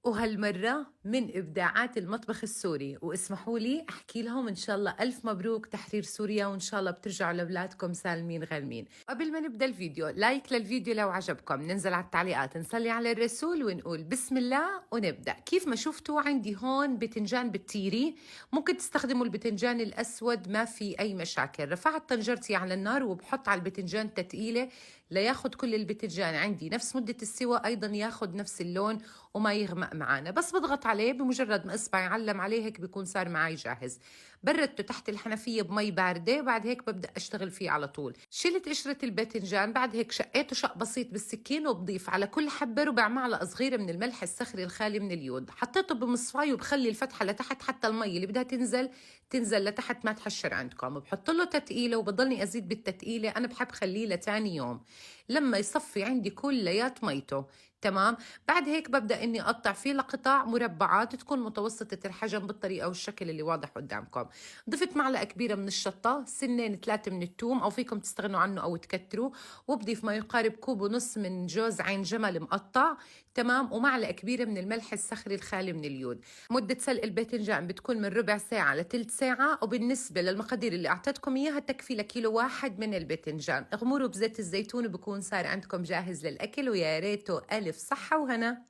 وهالمرة من إبداعات المطبخ السوري، واسمحوا لي أحكي لهم إن شاء الله ألف مبروك تحرير سوريا، وإن شاء الله بترجعوا لأولادكم سالمين غانمين. قبل ما نبدأ الفيديو لايك للفيديو لو عجبكم، ننزل على التعليقات نصلي على الرسول ونقول بسم الله ونبدأ. كيف ما شفتوا عندي هون بتنجان بالتيري، ممكن تستخدموا البتنجان الأسود ما في أي مشاكل. رفعت طنجرتي على النار وبحط على البتنجان تتقيلة لياخد كل البتنجان عندي نفس مدة السوى، أيضا ياخد نفس اللون وما يغمق معانا. بس بضغط عليه بمجرد ما اصبعي يعلم عليه هيك بيكون صار معي جاهز. بردته تحت الحنفيه بمي بارده، بعد هيك ببدا اشتغل فيه على طول. شلت قشره الباذنجان، بعد هيك شقيته شق بسيط بالسكين، وبضيف على كل حبه ربع معلقه صغيره من الملح الصخري الخالي من اليود. حطيته بمصفاي وبخلي الفتحه لتحت حتى المي اللي بدها تنزل لتحت ما تحشر عندكم. بحط له تتقيله وبضلني ازيد بالتتقيله، انا بحب خليه لتاني يوم لما يصفي عندي كليات ميته. تمام. بعد هيك ببدأ إني أقطع فيه لقطع مربعات تكون متوسطة الحجم بالطريقة والشكل اللي واضح قدامكم. ضفت معلقة كبيرة من الشطة، سنين 3 من الثوم أو فيكم تستغنوا عنه أو تكتروا، وبضيف ما يقارب كوب ونص من جوز عين جمل مقطع. تمام. ومعلقة كبيرة من الملح الصخري الخالي من اليود. مدة سلق الباذنجان بتكون من ربع ساعة لثلث ساعة، وبالنسبة للمقادير اللي أعطيتكم إياها تكفي لكيلو واحد من الباذنجان. اغمروا بزيت الزيتون وبكون صار عندكم جاهز للأكل، ويا ريته ألف صحة وهنا.